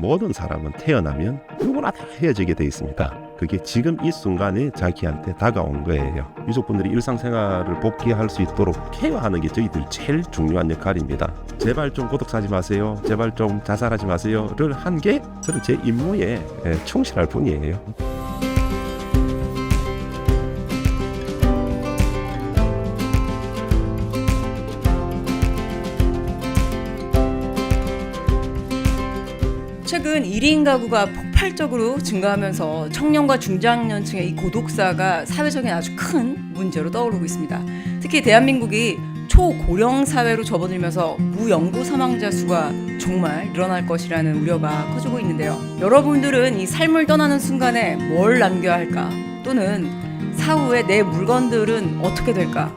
모든 사람은 태어나면 누구나 다 헤어지게 돼 있습니다. 그게 지금 이 순간에 자기한테 다가온 거예요. 유족분들이 일상생활을 복귀할 수 있도록 케어하는 게 저희들 제일 중요한 역할입니다. 제발 좀 고독사하지 마세요, 제발 좀 자살하지 마세요를 한 게 저는 제 임무에 충실할 뿐이에요. 최근 1인 가구가 폭발적으로 증가하면서 청년과 중장년층의 이 고독사가 사회적인 아주 큰 문제로 떠오르고 있습니다. 특히 대한민국이 초고령 사회로 접어들면서 무연고 사망자 수가 정말 늘어날 것이라는 우려가 커지고 있는데요. 여러분들은 이 삶을 떠나는 순간에 뭘 남겨야 할까? 또는 사후에 내 물건들은 어떻게 될까?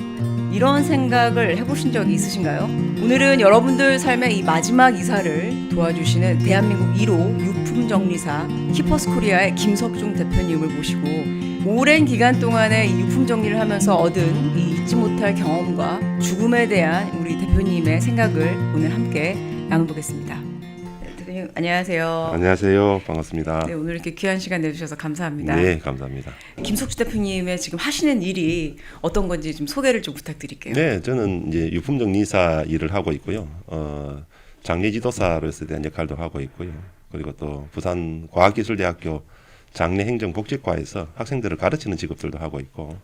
이런 생각을 해보신 적이 있으신가요? 오늘은 여러분들 삶의 이 마지막 이사를 도와주시는 대한민국 1호 유품정리사 키퍼스코리아의 김석중 대표님을 모시고 오랜 기간 동안의 이 유품 정리를 하면서 얻은 이 잊지 못할 경험과 죽음에 대한 우리 대표님의 생각을 오늘 함께 나눠보겠습니다. 대표님 안녕하세요. 안녕하세요. 반갑습니다. 네, 오늘 이렇게 귀한 시간 내주셔서 감사합니다. 네, 감사합니다. 김석주 대표님의 지금 하시는 일이 어떤 건지 좀 소개를 좀 부탁드릴게요. 네, 저는 이제 유품정리사 일을 하고 있고요. 장례지도사로서 대한 역할도 하고 있고요. 그리고 또 부산과학기술대학교 장례행정복지과에서 학생들을 가르치는 직업들도 하고 있고,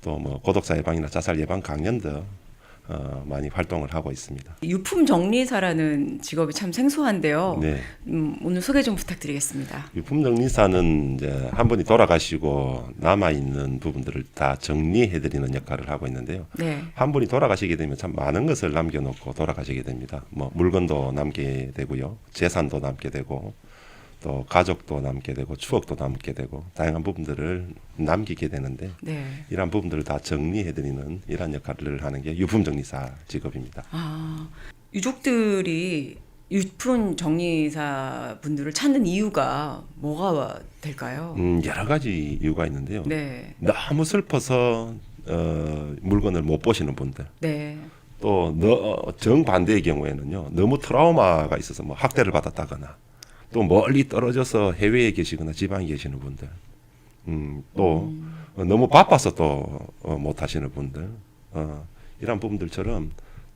또 뭐 고독사 예방이나 자살 예방 강연도 많이 활동을 하고 있습니다. 유품 정리사라는 직업이 참 생소한데요. 네. 오늘 소개 좀 부탁드리겠습니다. 유품정리사는 이제 한 분이 돌아가시고 남아 있는 부분들을 다 정리해드리는 역할을 하고 있는데요. 네. 한 분이 돌아가시게 되면 참 많은 것을 남겨놓고 돌아가시게 됩니다. 뭐 물건도 남게 되고요, 재산도 남게 되고, 또 가족도 남게 되고, 추억도 남게 되고, 다양한 부분들을 남기게 되는데, 네. 이러한 부분들을 다 정리해드리는 이러한 역할을 하는 게 유품정리사 직업입니다. 유족들이 유품 정리사 분들을 찾는 이유가 뭐가 될까요? 여러 가지 이유가 있는데요. 네. 너무 슬퍼서 물건을 못 보시는 분들, 네. 또 정반대의 경우에는요, 너무 트라우마가 있어서 뭐 학대를 받았다거나, 또 멀리 떨어져서 해외에 계시거나 지방에 계시는 분들, 또 너무 바빠서 또 못 하시는 분들, 이런 부분들처럼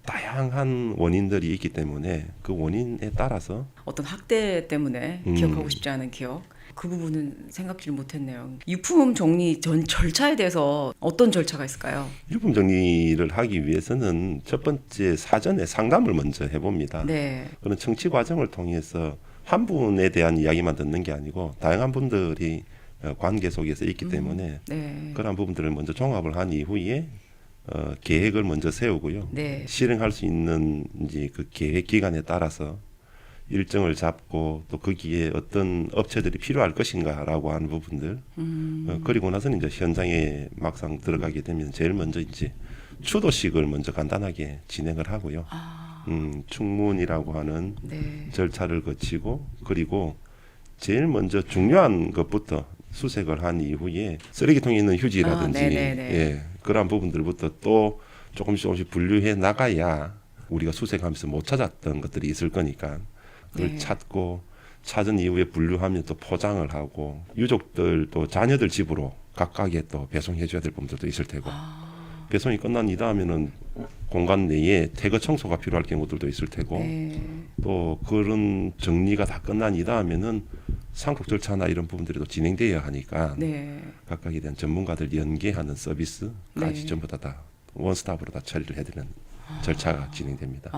다양한 원인들이 있기 때문에 그 원인에 따라서 어떤 학대 때문에 기억하고 싶지 않은 기억, 그 부분은 생각지를 못했네요. 유품 정리 전 절차에 대해서 어떤 절차가 있을까요? 유품 정리를 하기 위해서는 첫 번째 사전에 상담을 먼저 해봅니다. 네. 그런 청취 과정을 통해서 한 분에 대한 이야기만 듣는 게 아니고 다양한 분들이 관계 속에서 있기 때문에 네. 그런 부분들을 먼저 종합을 한 이후에 계획을 먼저 세우고요. 네. 실행할 수 있는 이제 그 계획 기간에 따라서 일정을 잡고, 또 거기에 어떤 업체들이 필요할 것인가라고 하는 부분들, 그리고 나서는 이제 현장에 막상 들어가게 되면 제일 먼저 이제 추도식을 먼저 간단하게 진행을 하고요. 충문이라고 하는 네. 절차를 거치고, 그리고 제일 먼저 중요한 것부터 수색을 한 이후에 쓰레기통에 있는 휴지라든지 그러한 부분들부터 또 조금씩 분류해 나가야 우리가 수색하면서 못 찾았던 것들이 있을 거니까 그걸 찾고, 찾은 이후에 분류하면 또 포장을 하고, 유족들 또 자녀들 집으로 각각에 또 배송해 줘야 될 부분들도 있을 테고, 배송이 끝난 이 다음에는 공간 내에 퇴거 청소가 필요할 경우들도 있을 테고, 또 그런 정리가 다 끝난 이 다음에는 상속 절차나 이런 부분들이 또 진행되어야 하니까 각각에 대한 전문가들 연계하는 서비스까지 전부 다 원스톱으로 다 처리를 해드리는 절차가 진행됩니다.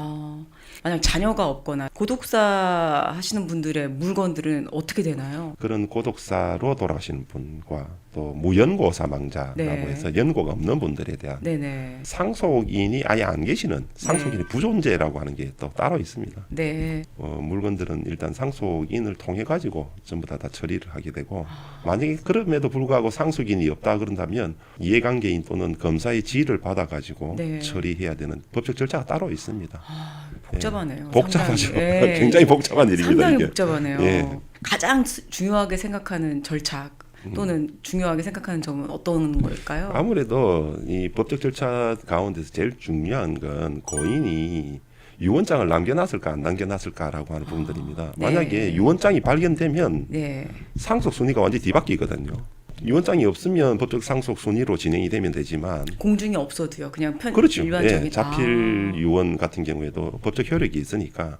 만약 자녀가 없거나 고독사 하시는 분들의 물건들은 어떻게 되나요? 그런 고독사로 돌아가시는 분과 또 무연고 사망자라고 해서 연고가 없는 분들에 대한 상속인이 아예 안 계시는 상속인이 부존재라고 하는 게 또 따로 있습니다. 물건들은 일단 상속인을 통해 가지고 전부 다 처리를 하게 되고, 만약에 그럼에도 불구하고 상속인이 없다 그런다면 이해관계인 또는 검사의 지휘를 받아 가지고 처리해야 되는 법적 절차가 따로 있습니다. 복잡하네요. 복잡하죠. 굉장히 복잡한 일입니다. 상당히 이게. 복잡하네요. 가장 중요하게 생각하는 절차 또는 중요하게 생각하는 점은 어떤 걸까요? 아무래도 이 법적 절차 가운데서 제일 중요한 건 고인이 유언장을 남겨놨을까 안 남겨놨을까라고 하는 부분들입니다. 네. 만약에 유언장이 발견되면 네. 상속 순위가 완전히 뒤바뀌거든요. 유언장이 없으면 법적 상속 순위로 진행이 되면 되지만 공중이 없어도요. 그냥 그렇죠. 일반적인 예, 자필 유언 같은 경우에도 법적 효력이 있으니까.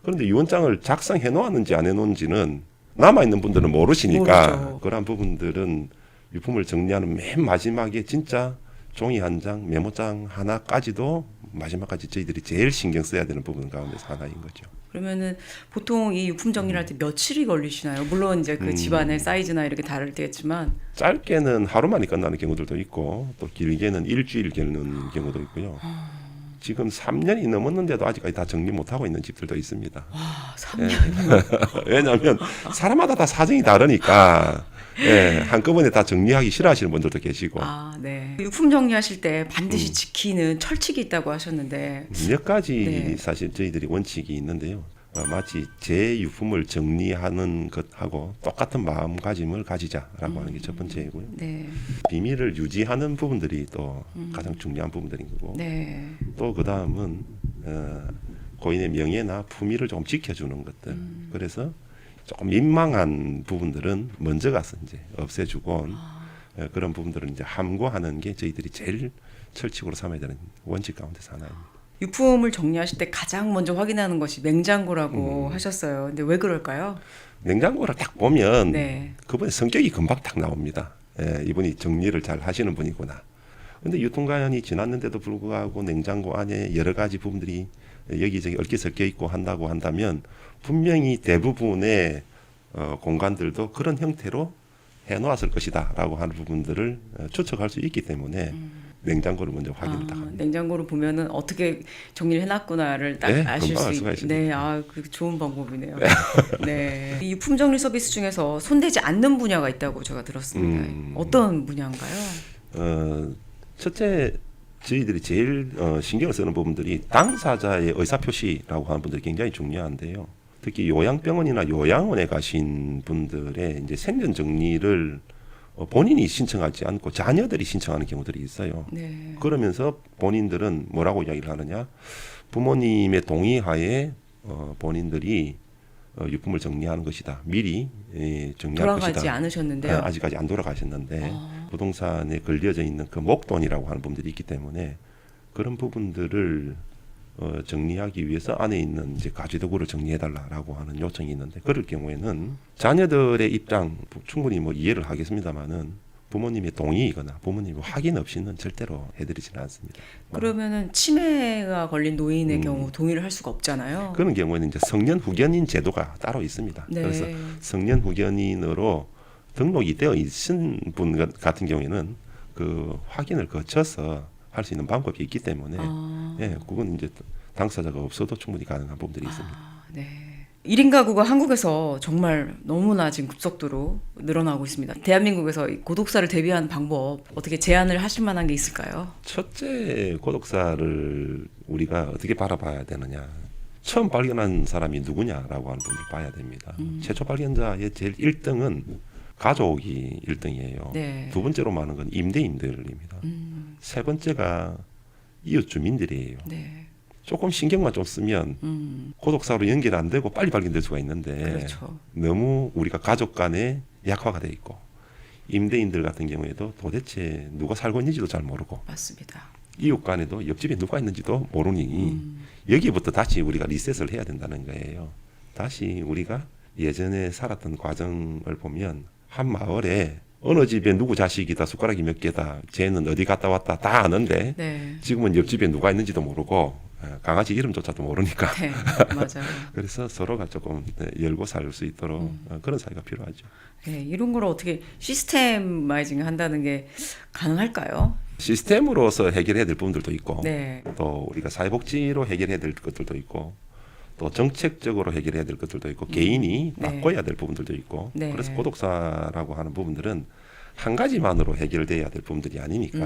그런데 유언장을 작성해 놓았는지 안 해놓은지는 남아 있는 분들은 모르시니까 모르죠. 그러한 부분들은 유품을 정리하는 맨 마지막에 진짜 종이 한 장, 메모장 하나까지도 마지막까지 저희들이 제일 신경 써야 되는 부분 가운데서 하나인 거죠. 그러면은 보통 이 유품 정리를 할 때 며칠이 걸리시나요? 물론 이제 그 집안의 사이즈나 이렇게 다를 때겠지만 짧게는 하루 만에 끝나는 경우들도 있고 또 길게는 일주일 걸리는 경우도 있고요. 지금 3년이 넘었는데도 아직까지 다 정리 못하고 있는 집들도 있습니다. 와, 3년. 왜냐하면 사람마다 다 사정이 다르니까 예, 한꺼번에 다 정리하기 싫어하시는 분들도 계시고 아, 네. 유품 정리하실 때 반드시 지키는 철칙이 있다고 하셨는데 몇 가지 네. 사실 저희들이 원칙이 있는데요. 마치 제 유품을 정리하는 것하고 똑같은 마음가짐을 가지자라고 하는 게 첫 번째이고요. 네. 비밀을 유지하는 부분들이 또 가장 중요한 부분들인 거고 네. 또 그 다음은 고인의 명예나 품위를 조금 지켜주는 것들. 그래서 조금 민망한 부분들은 먼저 가서 이제 없애주고 그런 부분들은 이제 함구하는 게 저희들이 제일 철칙으로 삼아야 되는 원칙 가운데서 하나입니다. 유품을 정리하실 때 가장 먼저 확인하는 것이 냉장고라고 하셨어요. 근데 왜 그럴까요? 냉장고를 딱 보면 네. 그분의 성격이 금방 딱 나옵니다. 예, 이분이 정리를 잘 하시는 분이구나. 근데 유통기한이 지났는데도 불구하고 냉장고 안에 여러 가지 부분들이 여기저기 얽혀섞여 있고 한다고 한다면 분명히 대부분의 공간들도 그런 형태로 해놓았을 것이다라고 하는 부분들을 추측할 수 있기 때문에 냉장고를 먼저 확인을 딱 합니다. 냉장고를 보면은 어떻게 정리를 해놨구나를 딱 네, 아실 금방 알 수 수가 있. 있습니다. 네, 아, 그 좋은 방법이네요. 네, 이 유품 정리 서비스 중에서 손대지 않는 분야가 있다고 제가 들었습니다. 어떤 분야인가요? 첫째 저희들이 제일 신경을 쓰는 부분들이 당사자의 의사표시라고 하는 분들이 굉장히 중요한데요. 특히 요양병원이나 요양원에 가신 분들의 이제 생전 정리를 본인이 신청하지 않고 자녀들이 신청하는 경우들이 있어요. 네. 그러면서 본인들은 뭐라고 이야기를 하느냐? 부모님의 동의하에 본인들이 유품을 정리하는 것이다. 미리 정리할 돌아가지 것이다. 않으셨는데요. 아직까지 안 돌아가셨는데 부동산에 걸려져 있는 그 목돈이라고 하는 부분들이 있기 때문에 그런 부분들을 정리하기 위해서 안에 있는 이제 가지도구를 정리해달라라고 하는 요청이 있는데 그럴 경우에는 자녀들의 입장 충분히 뭐 이해를 하겠습니다만은 부모님의 동의이거나 부모님의 확인 없이는 절대로 해드리지는 않습니다. 그러면은 치매가 걸린 노인의 경우 동의를 할 수가 없잖아요. 그런 경우에는 이제 성년 후견인 제도가 따로 있습니다. 네. 그래서 성년 후견인으로 등록이 되어 있은 분 같은 경우에는 그 확인을 거쳐서 할 수 있는 방법이 있기 때문에 예, 그건 이제 당사자가 없어도 충분히 가능한 부분들이 있습니다. 네. 1인 가구가 한국에서 정말 너무나 지금 급속도로 늘어나고 있습니다. 대한민국에서 이 고독사를 대비하는 방법 어떻게 제안을 하실 만한 게 있을까요? 첫째 고독사를 우리가 어떻게 바라봐야 되느냐. 처음 발견한 사람이 누구냐라고 하는 부분을 봐야 됩니다. 최초 발견자의 제일 1등은 가족이 1등이에요. 네. 두 번째로 많은 건 임대인들입니다. 세 번째가 이웃 주민들이에요. 네. 조금 신경만 좀 쓰면 고독사로 연결 안 되고 빨리 발견될 수가 있는데 그렇죠. 너무 우리가 가족 간에 약화가 돼 있고 임대인들 같은 경우에도 도대체 누가 살고 있는지도 잘 모르고 맞습니다. 이웃 간에도 옆집에 누가 있는지도 모르니 여기부터 다시 우리가 리셋을 해야 된다는 거예요. 다시 우리가 예전에 살았던 과정을 보면 한 마을에 어느 집에 누구 자식이다 숟가락이 몇 개다 쟤는 어디 갔다 왔다 다 아는데 네. 지금은 옆집에 누가 있는지도 모르고 강아지 이름조차도 모르니까 네. 맞아요. 그래서 서로가 조금 열고 살 수 있도록 그런 사이가 필요하죠. 네, 이런 걸 어떻게 시스템마이징 한다는 게 가능할까요? 시스템으로서 해결해야 될 부분들도 있고 네. 또 우리가 사회복지로 해결해야 될 것들도 있고 또 정책적으로 해결해야 될 것들도 있고 개인이 네. 바꿔야 될 부분들도 있고 네. 그래서 고독사라고 하는 부분들은 한 가지만으로 해결돼야 될 부분들이 아니니까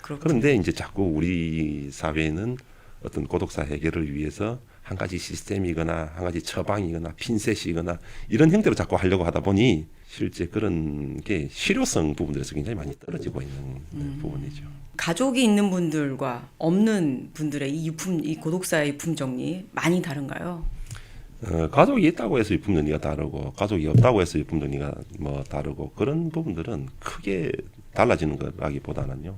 그렇군요. 그런데 이제 자꾸 우리 사회는 어떤 고독사 해결을 위해서 한 가지 시스템이거나 한 가지 처방이거나 핀셋이거나 이런 형태로 자꾸 하려고 하다 보니 실제 그런 게 실효성 부분들에서 굉장히 많이 떨어지고 있는 부분이죠. 가족이 있는 분들과 없는 분들의 이 고독사의 유품 정리 많이 다른가요? 가족이 있다고 해서 유품 정리가 다르고 가족이 없다고 해서 유품 정리가 뭐 다르고 그런 부분들은 크게 달라지는 거라기보다는요.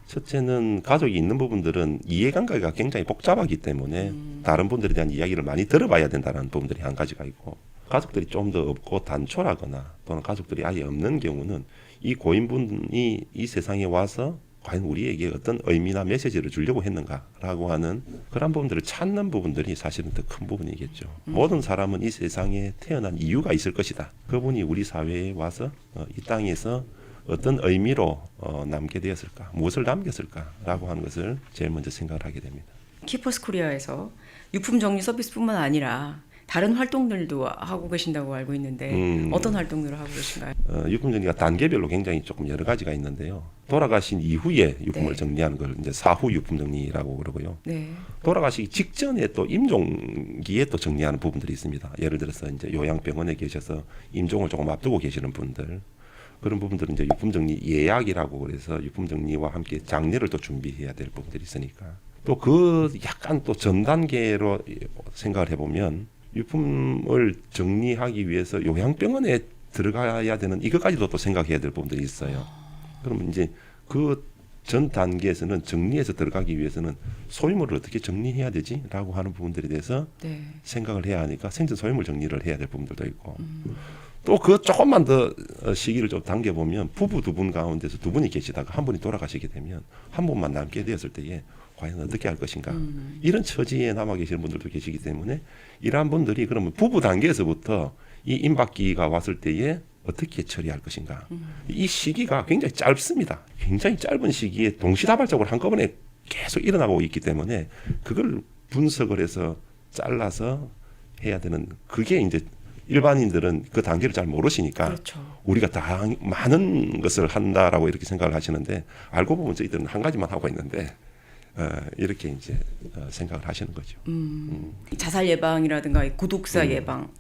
첫째는 가족이 있는 부분들은 이해관계가 굉장히 복잡하기 때문에 다른 분들에 대한 이야기를 많이 들어봐야 된다는 부분들이 한 가지가 있고 가족들이 좀 더 없고 단촐하거나 또는 가족들이 아예 없는 경우는 이 고인분이 이 세상에 와서 과연 우리에게 어떤 의미나 메시지를 주려고 했는가라고 하는 그런 부분들을 찾는 부분들이 사실은 더 큰 부분이겠죠. 모든 사람은 이 세상에 태어난 이유가 있을 것이다. 그분이 우리 사회에 와서 이 땅에서 어떤 의미로 남게 되었을까, 무엇을 남겼을까라고 하는 것을 제일 먼저 생각을 하게 됩니다. 키퍼스 코리아에서 유품 정리 서비스뿐만 아니라 다른 활동들도 하고 계신다고 알고 있는데 어떤 활동들을 하고 계신가요? 유품 정리가 단계별로 굉장히 조금 여러 가지가 있는데요. 돌아가신 이후에 유품을 네. 정리하는 걸 이제 사후 유품 정리라고 그러고요. 네. 돌아가시기 직전에 또 임종기에 또 정리하는 부분들이 있습니다. 예를 들어서 이제 요양병원에 계셔서 임종을 조금 앞두고 계시는 분들 그런 부분들은 이제 유품 정리 예약이라고 그래서 유품 정리와 함께 장례를 또 준비해야 될 부분들이 있으니까 또 그 약간 또 전 단계로 생각을 해보면 유품을 정리하기 위해서 요양병원에 들어가야 되는 이것까지도 또 생각해야 될 부분들이 있어요. 그러면 이제 그 전 단계에서는 정리해서 들어가기 위해서는 소유물을 어떻게 정리해야 되지라고 하는 부분들에 대해서 네. 생각을 해야 하니까 생전 소유물 정리를 해야 될 부분들도 있고 또 그 조금만 더 시기를 좀 당겨보면 부부 두 분 가운데서 두 분이 계시다가 한 분이 돌아가시게 되면 한 분만 남게 되었을 때에 과연 어떻게 할 것인가 이런 처지에 남아 계시는 분들도 계시기 때문에 이러한 분들이 그러면 부부 단계에서부터 이 임박기가 왔을 때에 어떻게 처리할 것인가 이 시기가 굉장히 짧습니다. 굉장히 짧은 시기에 동시다발적으로 한꺼번에 계속 일어나고 있기 때문에 그걸 분석을 해서 잘라서 해야 되는 그게 이제 일반인들은 그 단계를 잘 모르시니까 그렇죠. 우리가 다 많은 것을 한다라고 이렇게 생각을 하시는데 알고 보면 저희들은 한 가지만 하고 있는데 이렇게 이제 생각을 하시는 거죠. 자살 예방이라든가 이 고독사 예방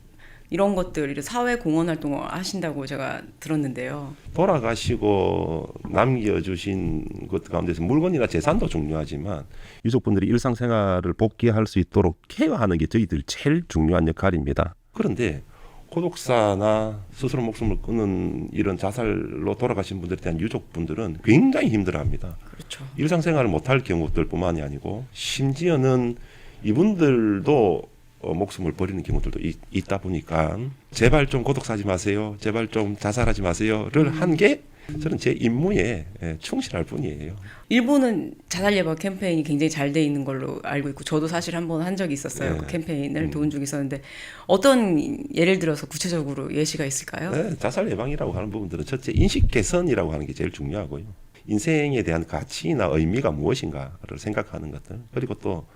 이런 것들 이런 사회 공헌 활동을 하신다고 제가 들었는데요. 돌아가시고 남겨주신 것 가운데서 물건이나 재산도 중요하지만 유족분들이 일상생활을 복귀할 수 있도록 케어하는 게 저희들 제일 중요한 역할입니다. 그런데 고독사나 스스로 목숨을 끊는 이런 자살로 돌아가신 분들에 대한 유족분들은 굉장히 힘들어합니다. 그렇죠. 일상생활을 못할 경우들뿐만이 아니고 심지어는 이분들도 목숨을 버리는 경우들도 있다 보니까 제발 좀 고독사하지 마세요. 제발 좀 자살하지 마세요를 한 게 저는 제 임무에 충실할 뿐이에요. 일본은 자살 예방 캠페인이 굉장히 잘 돼 있는 걸로 알고 있고 저도 사실 한번 한 적이 있었어요. 네. 그 캠페인을 도운 적이 있었는데 어떤 예를 들어서 구체적으로 예시가 있을까요? 네, 자살 예방이라고 하는 부분들은 첫째 인식 개선이라고 하는 게 제일 중요하고요. 인생에 대한 가치나 의미가 무엇인가를 생각하는 것들 그리고 또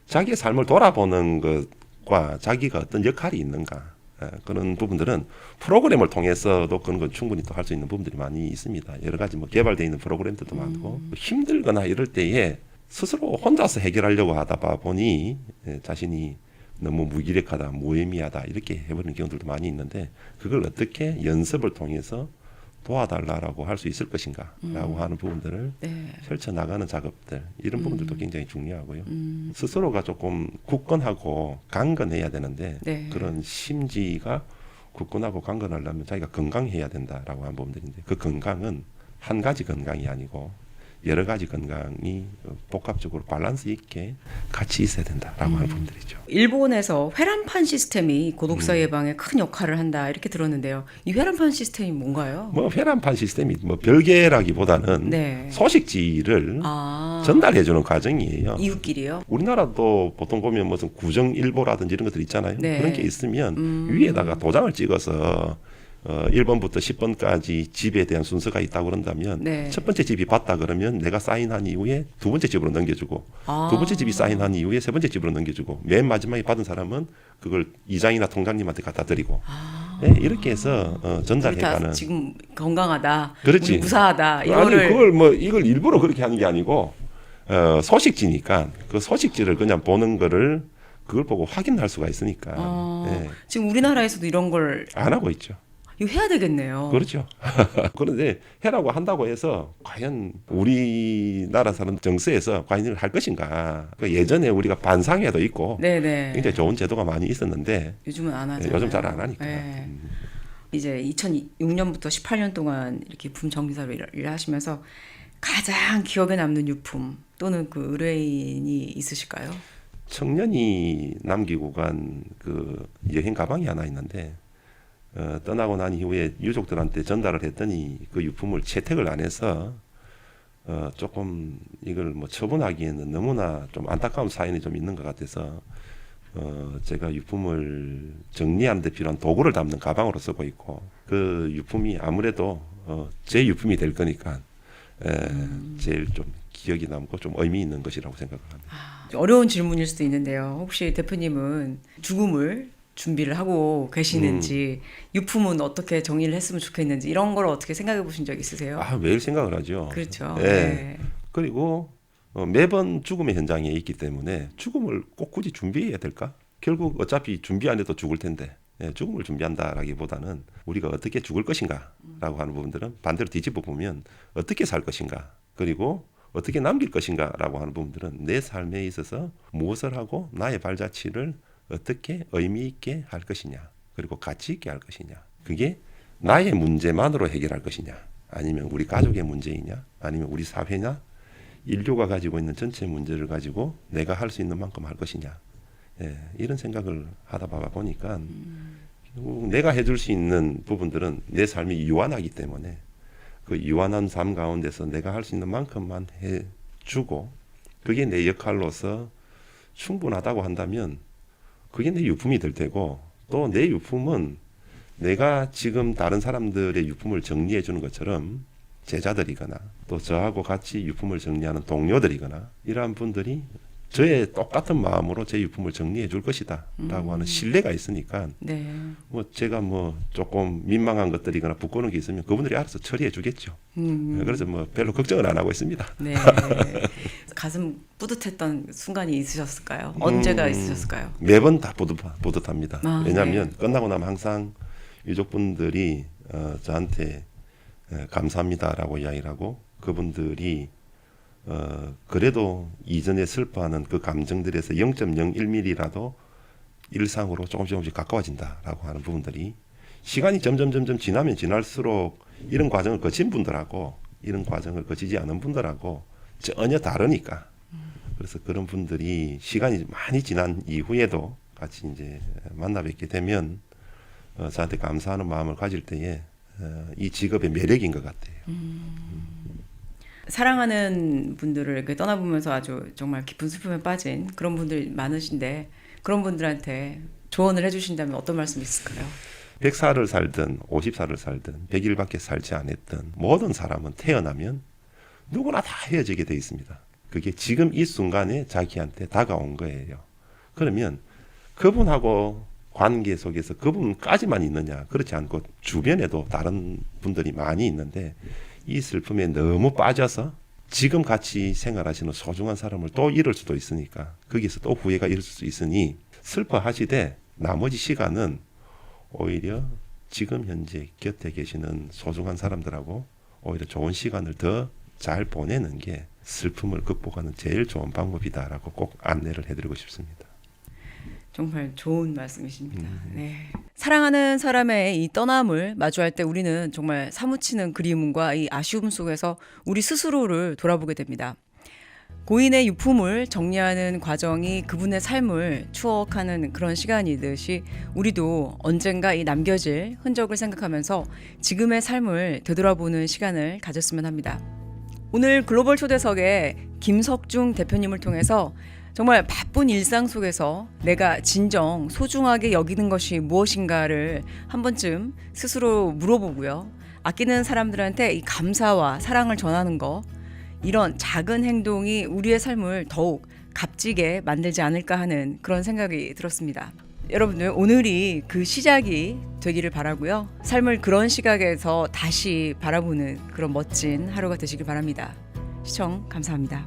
자기의 삶을 돌아보는 것과 자기가 어떤 역할이 있는가 그런 부분들은 프로그램을 통해서도 그런 건 충분히 또 할 수 있는 부분들이 많이 있습니다. 여러 가지 뭐 개발되어 있는 프로그램들도 많고 힘들거나 이럴 때에 스스로 혼자서 해결하려고 하다 보니 자신이 너무 무기력하다, 무의미하다 이렇게 해버리는 경우들도 많이 있는데 그걸 어떻게 연습을 통해서 도와달라고 할 수 있을 것인가라고 하는 부분들을 네. 펼쳐나가는 작업들 이런 부분들도 굉장히 중요하고요. 스스로가 조금 굳건하고 강건해야 되는데 네. 그런 심지가 굳건하고 강건하려면 자기가 건강해야 된다라고 하는 부분들인데 그 건강은 한 가지 건강이 아니고 여러 가지 건강이 복합적으로 밸런스 있게 같이 있어야 된다라고 하는 부분들이죠. 일본에서 회란판 시스템이 고독사 예방에 큰 역할을 한다 이렇게 들었는데요. 이 회란판 시스템이 뭔가요? 뭐 회란판 시스템이 뭐 별개라기보다는 네. 소식지를 전달해주는 과정이에요. 이웃끼리요? 우리나라도 보통 보면 무슨 구정일보라든지 이런 것들 있잖아요. 네. 그런 게 있으면 위에다가 도장을 찍어서 1번부터 10번까지 집에 대한 순서가 있다고 그런다면 네. 첫 번째 집이 받다 그러면 내가 사인한 이후에 두 번째 집으로 넘겨주고 두 번째 집이 사인한 이후에 세 번째 집으로 넘겨주고 맨 마지막에 받은 사람은 그걸 이장이나 통장님한테 갖다 드리고 네, 이렇게 해서 전달해가는. 지금 건강하다, 그렇지. 우리 무사하다 이거를 아니 그걸 뭐 이걸 일부러 그렇게 하는 게 아니고 소식지니까 그 소식지를 그냥 보는 거를 그걸 보고 확인할 수가 있으니까 예. 지금 우리나라에서도 이런 걸 안 하고 있죠. 이거 해야 되겠네요. 그렇죠. 그런데 해라고 한다고 해서 과연 우리나라 사람 정서에서 과연 이걸 할 것인가. 예전에 우리가 반상회도 있고 네네. 굉장히 좋은 제도가 많이 있었는데 요즘은 안 하잖아요. 요즘 잘 안 하니까. 네. 이제 2006년부터 18년 동안 이렇게 유품 정비사로 일을 하시면서 가장 기억에 남는 유품 또는 그 의뢰인이 있으실까요? 청년이 남기고 간 그 여행 가방이 하나 있는데 떠나고 난 이후에 유족들한테 전달을 했더니 그 유품을 채택을 안 해서 조금 이걸 뭐 처분하기에는 너무나 좀 안타까운 사연이 좀 있는 것 같아서 제가 유품을 정리하는 데 필요한 도구를 담는 가방으로 쓰고 있고 그 유품이 아무래도 제 유품이 될 거니까 제일 좀 기억이 남고 좀 의미 있는 것이라고 생각을 합니다. 어려운 질문일 수도 있는데요. 혹시 대표님은 죽음을 준비를 하고 계시는지 유품은 어떻게 정리를 했으면 좋겠는지 이런 걸 어떻게 생각해 보신 적 있으세요? 매일 생각을 하죠. 그렇죠. 네. 네. 그리고 매번 죽음의 현장에 있기 때문에 죽음을 꼭 굳이 준비해야 될까? 결국 어차피 준비 안 해도 죽을 텐데 죽음을 준비한다라기보다는 우리가 어떻게 죽을 것인가라고 하는 부분들은 반대로 뒤집어 보면 어떻게 살 것인가 그리고 어떻게 남길 것인가라고 하는 부분들은 내 삶에 있어서 무엇을 하고 나의 발자취를 어떻게 의미 있게 할 것이냐 그리고 가치 있게 할 것이냐 그게 나의 문제만으로 해결할 것이냐 아니면 우리 가족의 문제이냐 아니면 우리 사회나 인류가 가지고 있는 전체 문제를 가지고 내가 할 수 있는 만큼 할 것이냐 이런 생각을 하다 보니까 결국 내가 해줄 수 있는 부분들은 내 삶이 유한하기 때문에 그 유한한 삶 가운데서 내가 할 수 있는 만큼만 해주고 그게 내 역할로서 충분하다고 한다면 그게 내 유품이 될 테고 또 내 유품은 내가 지금 다른 사람들의 유품을 정리해 주는 것처럼 제자들이거나 또 저하고 같이 유품을 정리하는 동료들이거나 이러한 분들이 저의 똑같은 마음으로 제 유품을 정리해 줄 것이다 라고 하는 신뢰가 있으니까 네. 뭐 제가 뭐 조금 민망한 것들이거나 부끄러운 게 있으면 그분들이 알아서 처리해 주겠죠. 그래서 뭐 별로 걱정을 안 하고 있습니다. 네. 가슴 뿌듯했던 순간이 있으셨을까요? 언제가 있으셨을까요? 매번 다 뿌듯합니다. 왜냐하면 네. 끝나고 나면 항상 유족분들이 저한테 감사합니다라고 이야기를 하고 그분들이 그래도 이전에 슬퍼하는 그 감정들에서 0.01mm라도 일상으로 조금씩 가까워진다라고 하는 부분들이 시간이 점점 지나면 지날수록 이런 과정을 거친 분들하고 이런 과정을 거치지 않은 분들하고 전혀 다르니까 그래서 그런 분들이 시간이 많이 지난 이후에도 같이 이제 만나 뵙게 되면 저한테 감사하는 마음을 가질 때에 이 직업의 매력인 것 같아요. 사랑하는 분들을 이렇게 떠나보면서 아주 정말 깊은 슬픔에 빠진 그런 분들이 많으신데 그런 분들한테 조언을 해주신다면 어떤 말씀이 있을까요? 100살을 살든 50살을 살든 100일밖에 살지 않았던 모든 사람은 태어나면 누구나 다 헤어지게 돼 있습니다. 그게 지금 이 순간에 자기한테 다가온 거예요. 그러면 그분하고 관계 속에서 그분까지만 있느냐 그렇지 않고 주변에도 다른 분들이 많이 있는데 이 슬픔에 너무 빠져서 지금 같이 생활하시는 소중한 사람을 또 잃을 수도 있으니까 거기서 또 후회가 있을 수 있으니 슬퍼하시되 나머지 시간은 오히려 지금 현재 곁에 계시는 소중한 사람들하고 오히려 좋은 시간을 더 잘 보내는 게 슬픔을 극복하는 제일 좋은 방법이다라고 꼭 안내를 해드리고 싶습니다. 정말 좋은 말씀이십니다. 네. 사랑하는 사람의 이 떠남을 마주할 때 우리는 정말 사무치는 그리움과 이 아쉬움 속에서 우리 스스로를 돌아보게 됩니다. 고인의 유품을 정리하는 과정이 그분의 삶을 추억하는 그런 시간이듯이 우리도 언젠가 이 남겨질 흔적을 생각하면서 지금의 삶을 되돌아보는 시간을 가졌으면 합니다. 오늘 글로벌 초대석에 김석중 대표님을 통해서 정말 바쁜 일상 속에서 내가 진정 소중하게 여기는 것이 무엇인가를 한 번쯤 스스로 물어보고요. 아끼는 사람들한테 이 감사와 사랑을 전하는 거, 이런 작은 행동이 우리의 삶을 더욱 값지게 만들지 않을까 하는 그런 생각이 들었습니다. 여러분들 오늘이 그 시작이 되기를 바라고요. 삶을 그런 시각에서 다시 바라보는 그런 멋진 하루가 되시길 바랍니다. 시청 감사합니다.